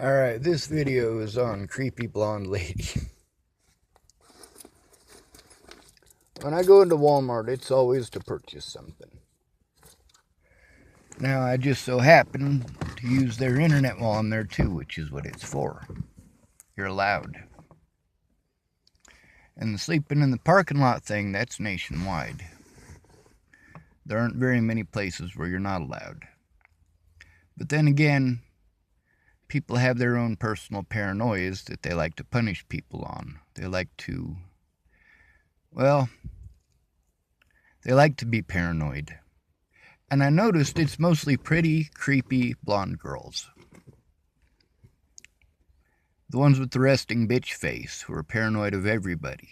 Alright, this video is on Creepy Blonde Lady. When I go into Walmart, it's always to purchase something. Now, I just so happen to use their internet while I'm there too, which is what it's for. You're allowed. And the sleeping in the parking lot thing, that's nationwide. There aren't very many places where you're not allowed. But then again, people have their own personal paranoias that they like to punish people on. They like to, well, they like to be paranoid. And I noticed it's mostly pretty, creepy, blonde girls. The ones with the resting bitch face who are paranoid of everybody.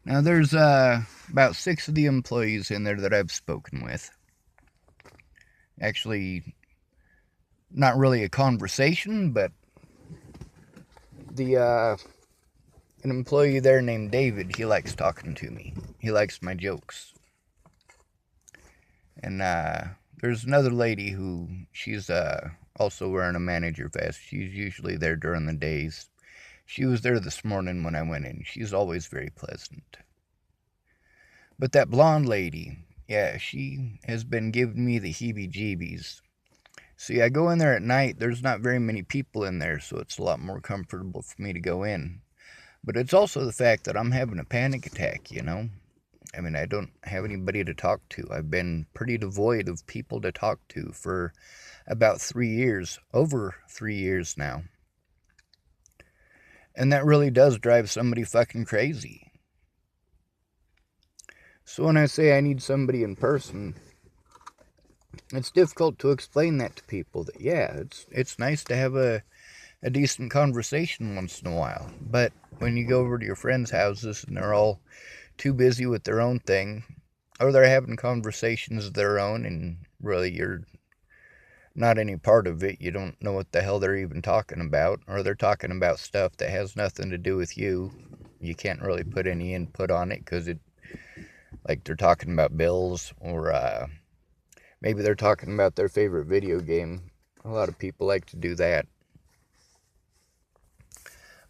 Now, there's about 6 of the employees in there that I've spoken with. Actually, not really a conversation, but an employee there named David, he likes talking to me. He likes my jokes. And there's another lady who, she's also wearing a manager vest. She's usually there during the days. She was there this morning when I went in. She's always very pleasant. But that blonde lady, yeah, she has been giving me the heebie-jeebies. See, I go in there at night. There's not very many people in there, so it's a lot more comfortable for me to go in. But it's also the fact that I'm having a panic attack, you know? I mean, I don't have anybody to talk to. I've been pretty devoid of people to talk to for about 3 years, over 3 years now. And that really does drive somebody fucking crazy. So when I say I need somebody in person, it's difficult to explain that to people that, yeah, it's nice to have a decent conversation once in a while. But when you go over to your friends' houses and they're all too busy with their own thing, or they're having conversations of their own, and really you're not any part of it, you don't know what the hell they're even talking about, or they're talking about stuff that has nothing to do with you. You can't really put any input on it because like they're talking about bills, or maybe they're talking about their favorite video game. A lot of people like to do that.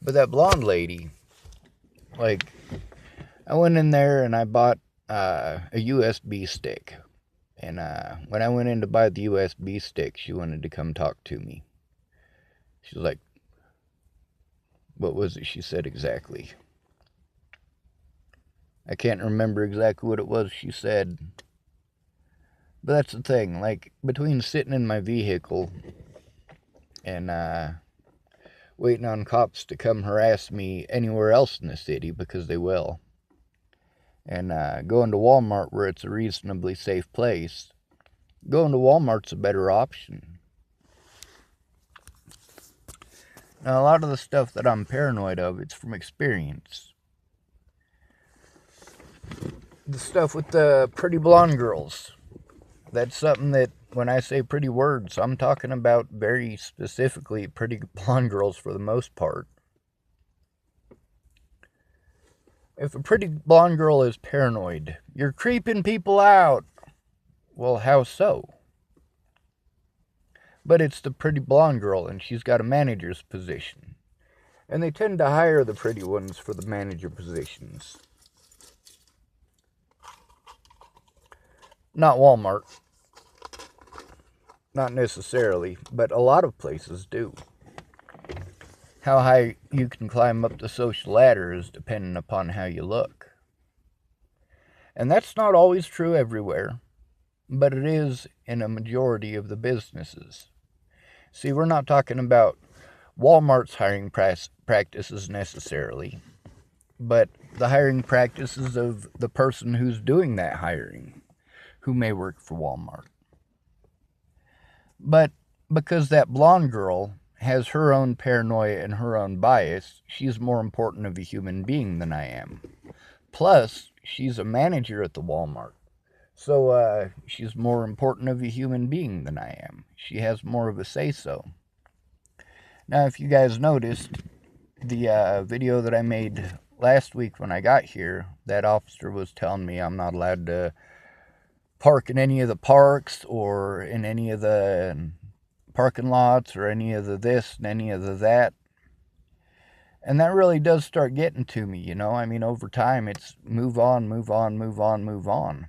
But that blonde lady, like, I went in there and I bought a USB stick. And when I went in to buy the USB stick, she wanted to come talk to me. She was like, what was it she said exactly? I can't remember exactly what it was she said. But that's the thing, like, between sitting in my vehicle and waiting on cops to come harass me anywhere else in the city, because they will, and going to Walmart where it's a reasonably safe place, going to Walmart's a better option. Now, a lot of the stuff that I'm paranoid of, it's from experience. The stuff with the pretty blonde girls, that's something that, when I say pretty words, I'm talking about very specifically pretty blonde girls for the most part. If a pretty blonde girl is paranoid, you're creeping people out. Well, how so? But it's the pretty blonde girl, and she's got a manager's position. And they tend to hire the pretty ones for the manager positions. Not Walmart. Not necessarily, but a lot of places do. How high you can climb up the social ladder is dependent upon how you look. And that's not always true everywhere, but it is in a majority of the businesses. See, we're not talking about Walmart's hiring practices necessarily, but the hiring practices of the person who's doing that hiring, who may work for Walmart. But because that blonde girl has her own paranoia and her own bias, she's more important of a human being than I am. Plus, she's a manager at the Walmart. So, she's more important of a human being than I am. She has more of a say-so. Now, if you guys noticed, the video that I made last week when I got here, that officer was telling me I'm not allowed to park in any of the parks or in any of the parking lots or any of the this and any of the that. And that really does start getting to me, you know. I mean, over time, it's move on, move on, move on, move on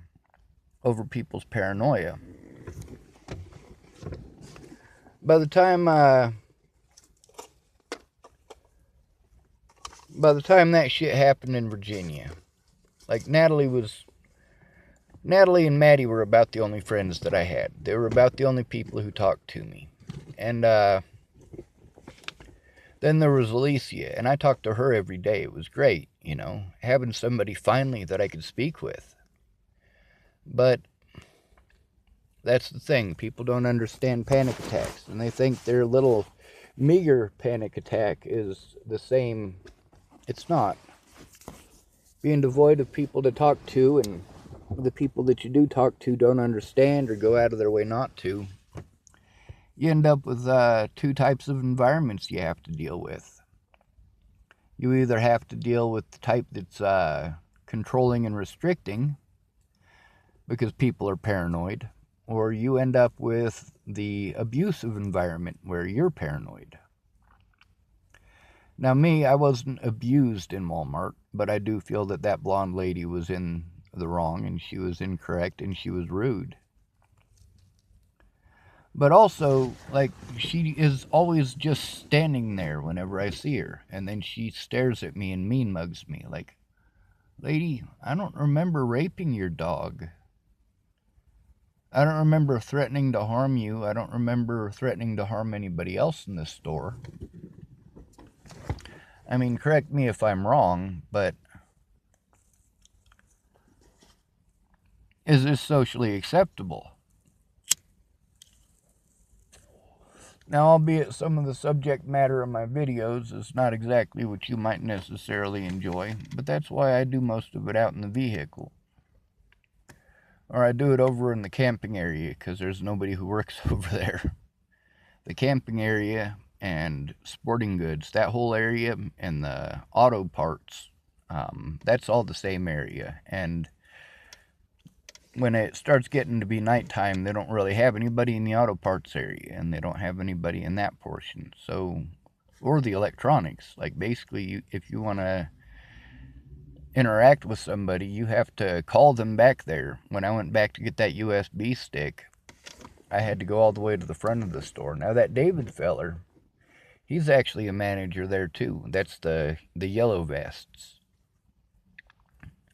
over people's paranoia. By the time that shit happened in Virginia, like Natalie and Maddie were about the only friends that I had. They were about the only people who talked to me. And then there was Alicia, and I talked to her every day. It was great, you know, having somebody finally that I could speak with. But that's the thing. People don't understand panic attacks, and they think their little meager panic attack is the same. It's not. Being devoid of people to talk to, and the people that you do talk to don't understand or go out of their way not to, you end up with two types of environments you have to deal with. You either have to deal with the type that's controlling and restricting because people are paranoid, or you end up with the abusive environment where you're paranoid. Now me, I wasn't abused in Walmart, but I do feel that that blonde lady was in the wrong, and she was incorrect, and she was rude. But also, like, she is always just standing there whenever I see her, and then she stares at me and mean mugs me, like, lady, I don't remember raping your dog. I don't remember threatening to harm you. I don't remember threatening to harm anybody else in this store. I mean, correct me if I'm wrong, but is this socially acceptable? Now, albeit some of the subject matter of my videos is not exactly what you might necessarily enjoy, but that's why I do most of it out in the vehicle. Or I do it over in the camping area, because there's nobody who works over there. The camping area and sporting goods, that whole area, and the auto parts, that's all the same area. And when it starts getting to be nighttime, they don't really have anybody in the auto parts area, and they don't have anybody in that portion. So, or the electronics. Like, basically, if you want to interact with somebody, you have to call them back there. When I went back to get that USB stick, I had to go all the way to the front of the store. Now, that David feller, he's actually a manager there, too. That's the yellow vests.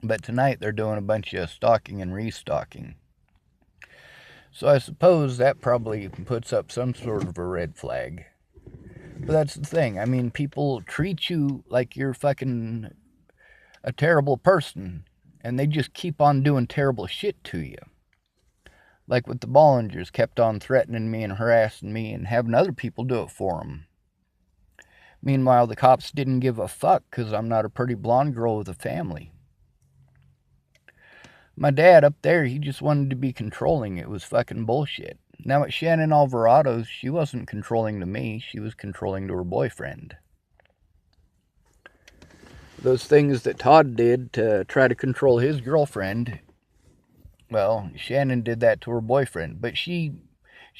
But tonight they're doing a bunch of stocking and restocking. So I suppose that probably puts up some sort of a red flag. But that's the thing. I mean, people treat you like you're fucking a terrible person, and they just keep on doing terrible shit to you. Like with the Bollingers, kept on threatening me and harassing me and having other people do it for them. Meanwhile, the cops didn't give a fuck because I'm not a pretty blonde girl with a family. My dad up there, he just wanted to be controlling. It was fucking bullshit. Now at Shannon Alvarado's, she wasn't controlling to me. She was controlling to her boyfriend. Those things that Todd did to try to control his girlfriend, well, Shannon did that to her boyfriend. But she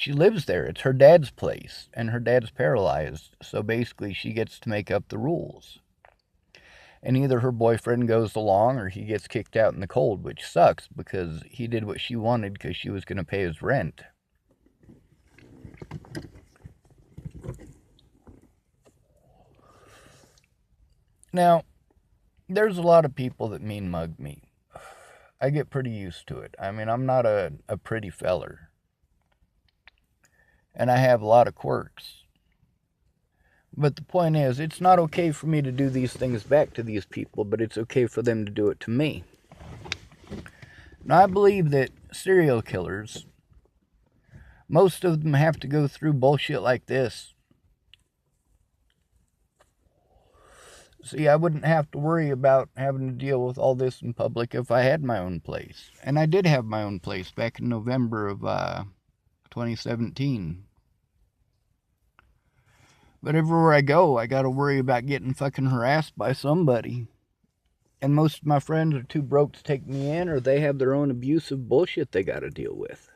lives there. It's her dad's place, and her dad's paralyzed. So basically, she gets to make up the rules. And either her boyfriend goes along or he gets kicked out in the cold, which sucks because he did what she wanted because she was going to pay his rent. Now, there's a lot of people that mean mug me. I get pretty used to it. I mean, I'm not a pretty feller. And I have a lot of quirks. But the point is, it's not okay for me to do these things back to these people, but it's okay for them to do it to me. Now, I believe that serial killers, most of them have to go through bullshit like this. See, I wouldn't have to worry about having to deal with all this in public if I had my own place. And I did have my own place back in November of 2017. But everywhere I go, I gotta worry about getting fucking harassed by somebody. And most of my friends are too broke to take me in, or they have their own abusive bullshit they gotta deal with.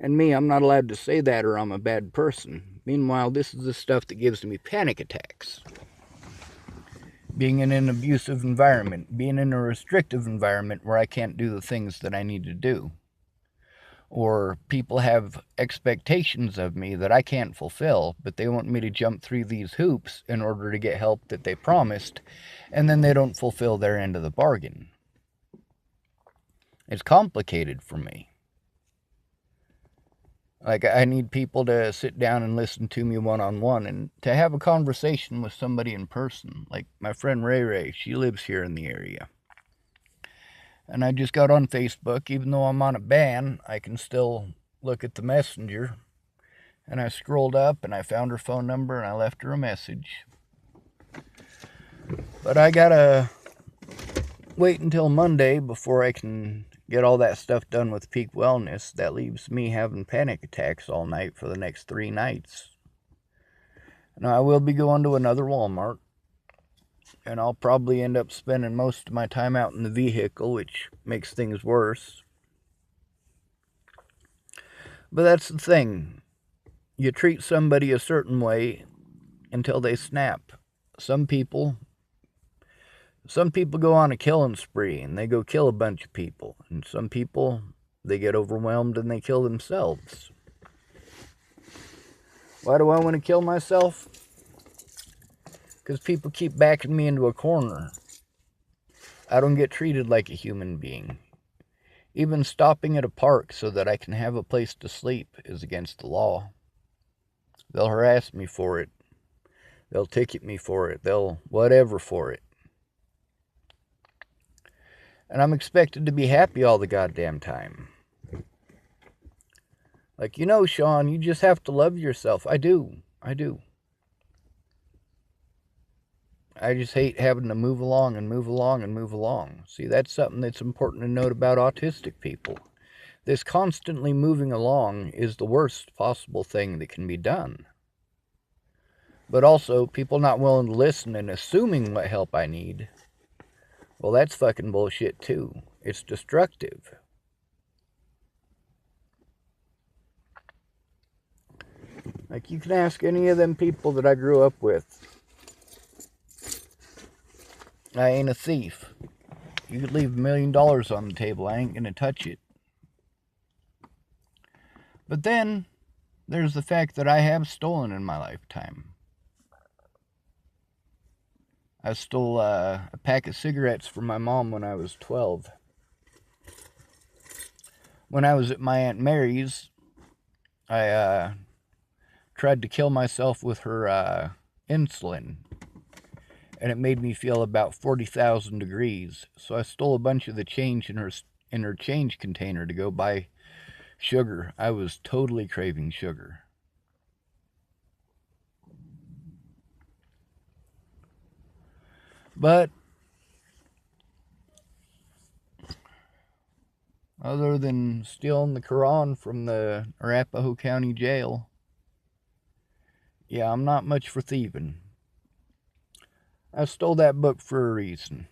And me, I'm not allowed to say that or I'm a bad person. Meanwhile, this is the stuff that gives me panic attacks. Being in an abusive environment, being in a restrictive environment where I can't do the things that I need to do. Or people have expectations of me that I can't fulfill, but they want me to jump through these hoops in order to get help that they promised, and then they don't fulfill their end of the bargain. It's complicated for me. Like, I need people to sit down and listen to me one-on-one and to have a conversation with somebody in person. Like my friend Ray Ray, she lives here in the area. And I just got on Facebook. Even though I'm on a ban, I can still look at the messenger. And I scrolled up and I found her phone number and I left her a message. But I gotta wait until Monday before I can get all that stuff done with Peak Wellness. That leaves me having panic attacks all night for the next 3 nights. Now, I will be going to another Walmart. And I'll probably end up spending most of my time out in the vehicle, which makes things worse. But that's the thing. You treat somebody a certain way until they snap. Some people go on a killing spree and they go kill a bunch of people. And some people, they get overwhelmed and they kill themselves. Why do I want to kill myself? Because people keep backing me into a corner. I don't get treated like a human being. Even stopping at a park so that I can have a place to sleep is against the law. They'll harass me for it. They'll ticket me for it. They'll whatever for it. And I'm expected to be happy all the goddamn time. Like, Sean, you just have to love yourself. I do. I just hate having to move along and move along and move along. See, that's something that's important to note about autistic people. This constantly moving along is the worst possible thing that can be done. But also, people not willing to listen and assuming what help I need, well, that's fucking bullshit too. It's destructive. Like, you can ask any of them people that I grew up with. I ain't a thief. You could leave $1 million on the table. I ain't gonna touch it. But then, there's the fact that I have stolen in my lifetime. I stole a pack of cigarettes from my mom when I was 12. When I was at my Aunt Mary's, I tried to kill myself with her insulin. And it made me feel about 40,000 degrees. So I stole a bunch of the change in her change container to go buy sugar. I was totally craving sugar. But other than stealing the Quran from the Arapahoe County Jail, yeah, I'm not much for thieving. I stole that book for a reason.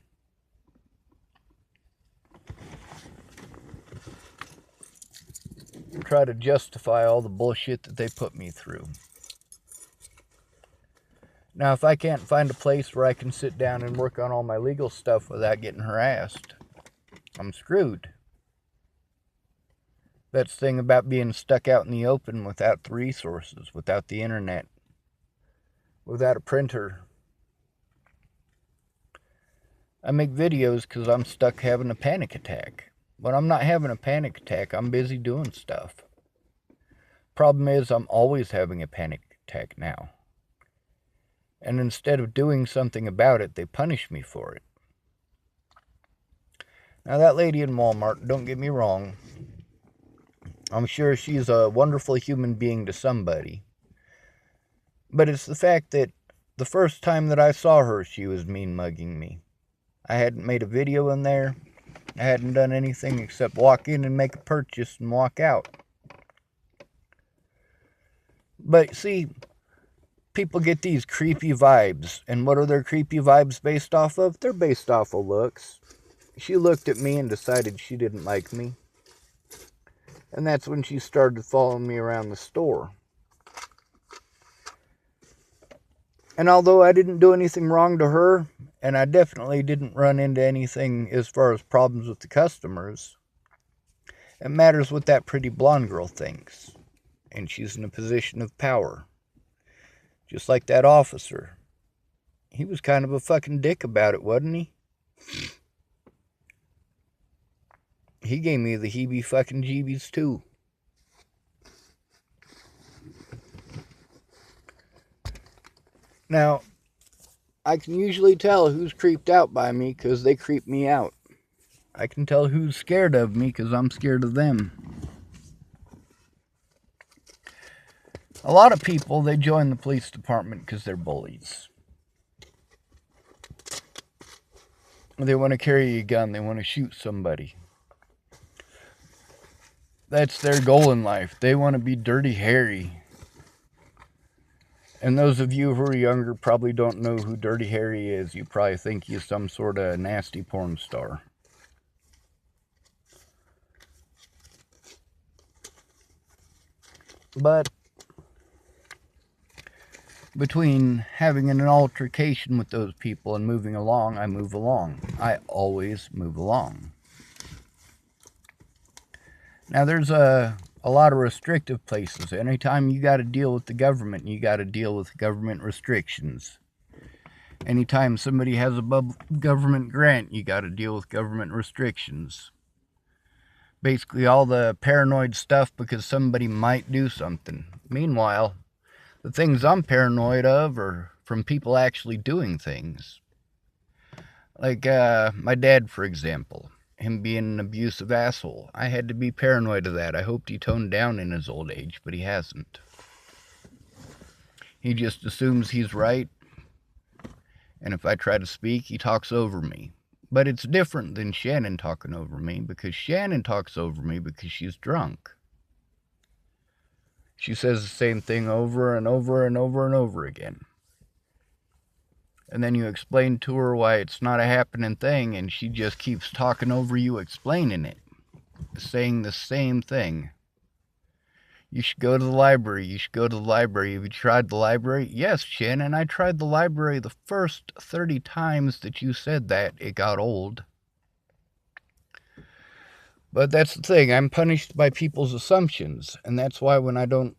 Try to justify all the bullshit that they put me through. Now, if I can't find a place where I can sit down and work on all my legal stuff without getting harassed, I'm screwed. That's the thing about being stuck out in the open without the resources, without the internet, without a printer. I make videos because I'm stuck having a panic attack. When I'm not having a panic attack, I'm busy doing stuff. Problem is, I'm always having a panic attack now. And instead of doing something about it, they punish me for it. Now, that lady in Walmart, don't get me wrong, I'm sure she's a wonderful human being to somebody. But it's the fact that the first time that I saw her, she was mean-mugging me. I hadn't made a video in there. I hadn't done anything except walk in and make a purchase and walk out. But see, people get these creepy vibes. And what are their creepy vibes based off of? They're based off of looks. She looked at me and decided she didn't like me. And that's when she started following me around the store. And although I didn't do anything wrong to her, and I definitely didn't run into anything as far as problems with the customers, it matters what that pretty blonde girl thinks. And she's in a position of power. Just like that officer. He was kind of a fucking dick about it, wasn't he? He gave me the heebie-fucking-jeebies, too. Now, I can usually tell who's creeped out by me because they creep me out. I can tell who's scared of me because I'm scared of them. A lot of people, they join the police department because they're bullies. They want to carry a gun. They want to shoot somebody. That's their goal in life. They want to be Dirty Harry. And those of you who are younger probably don't know who Dirty Harry is. You probably think he's some sort of nasty porn star. But between having an altercation with those people and moving along, I move along. I always move along. Now, there's a lot of restrictive places. Anytime you got to deal with the government, you got to deal with government restrictions. Anytime somebody has a government grant, you got to deal with government restrictions. Basically, all the paranoid stuff because somebody might do something. Meanwhile, the things I'm paranoid of are from people actually doing things. Like my dad, for example. Him being an abusive asshole. I had to be paranoid of that. I hoped he toned down in his old age, but he hasn't. He just assumes he's right. And if I try to speak, he talks over me. But it's different than Shannon talking over me, because Shannon talks over me because she's drunk. She says the same thing over and over and over and over again. And then you explain to her why it's not a happening thing, and she just keeps talking over you explaining it. Saying the same thing. You should go to the library. You should go to the library. Have you tried the library? Yes, Shannon, I tried the library the first 30 times that you said that. It got old. But that's the thing. I'm punished by people's assumptions. And that's why when I don't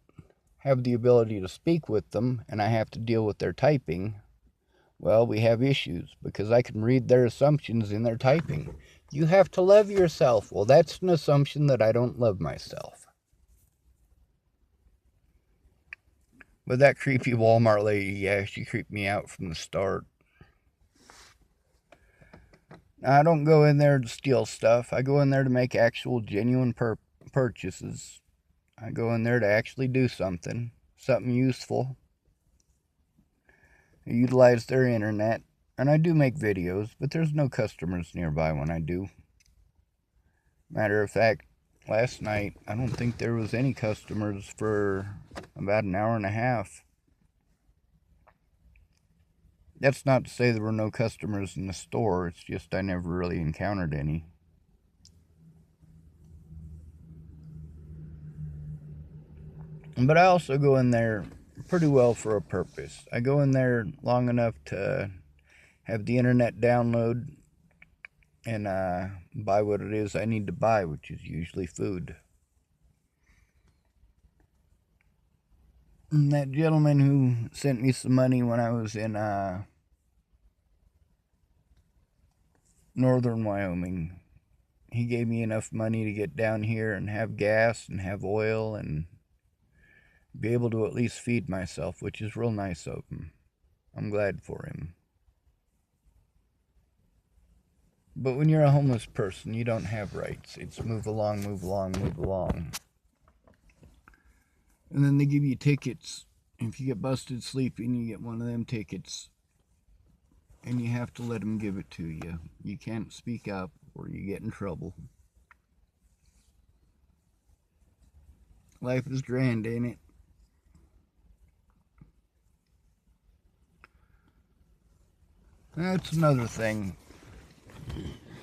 have the ability to speak with them, and I have to deal with their typing, well, we have issues, because I can read their assumptions in their typing. You have to love yourself. Well, that's an assumption that I don't love myself. But that creepy Walmart lady, yeah, she creeped me out from the start. Now, I don't go in there to steal stuff. I go in there to make actual, genuine purchases. I go in there to actually do something useful. I utilize their internet, and I do make videos, but there's no customers nearby when I do. Matter of fact, last night, I don't think there was any customers for about an hour and a half. That's not to say there were no customers in the store, it's just I never really encountered any. But I also go in there pretty well for a purpose. I go in there long enough to have the internet download and buy what it is I need to buy, which is usually food. And that gentleman who sent me some money when I was in northern Wyoming, he gave me enough money to get down here and have gas and have oil and be able to at least feed myself, which is real nice of him. I'm glad for him. But when you're a homeless person, you don't have rights. It's move along, move along, move along. And then they give you tickets. If you get busted sleeping, you get one of them tickets. And you have to let them give it to you. You can't speak up or you get in trouble. Life is grand, ain't it? That's another thing.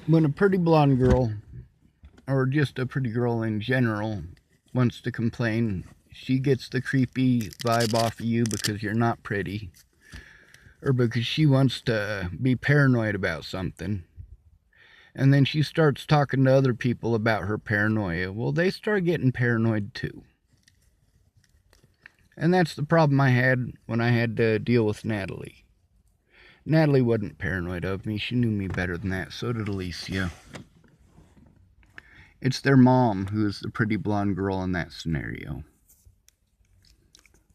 When a pretty blonde girl, or just a pretty girl in general, wants to complain. She gets the creepy vibe off of you because you're not pretty, or because she wants to be paranoid about something. And then she starts talking to other people about her paranoia. Well, they start getting paranoid too. And that's the problem I had when I had to deal with Natalie. Natalie wasn't paranoid of me. She knew me better than that. So did Alicia. It's their mom who is the pretty blonde girl in that scenario.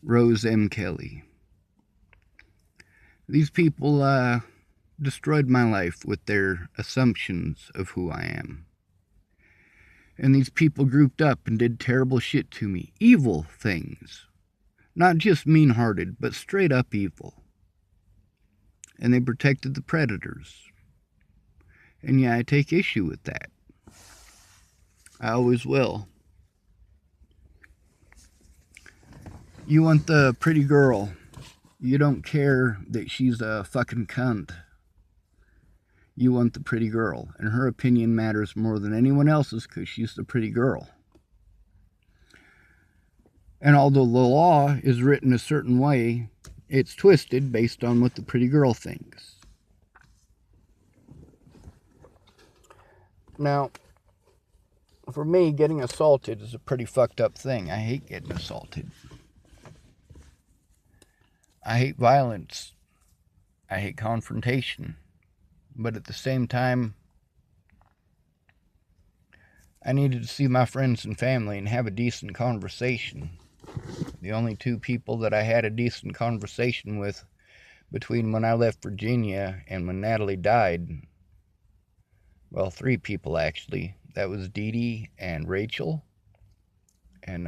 Rose M. Kelly. These people destroyed my life with their assumptions of who I am. And these people grouped up and did terrible shit to me. Evil things. Not just mean-hearted, but straight up evil. And they protected the predators. And yeah, I take issue with that. I always will. You want the pretty girl. You don't care that she's a fucking cunt. You want the pretty girl. And her opinion matters more than anyone else's because she's the pretty girl. And although the law is written a certain way, it's twisted based on what the pretty girl thinks. Now, for me, getting assaulted is a pretty fucked up thing. I hate getting assaulted. I hate violence. I hate confrontation. But at the same time, I needed to see my friends and family and have a decent conversation. The only two people that I had a decent conversation with between when I left Virginia and when Natalie died, well, 3 people actually. That was Dee Dee and Rachel. And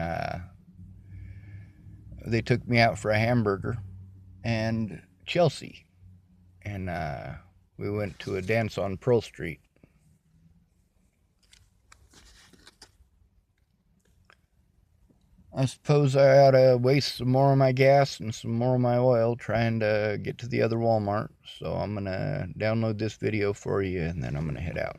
they took me out for a hamburger. And Chelsea. And we went to a dance on Pearl Street. I suppose I ought to waste some more of my gas and some more of my oil trying to get to the other Walmart. So I'm going to download this video for you and then I'm going to head out.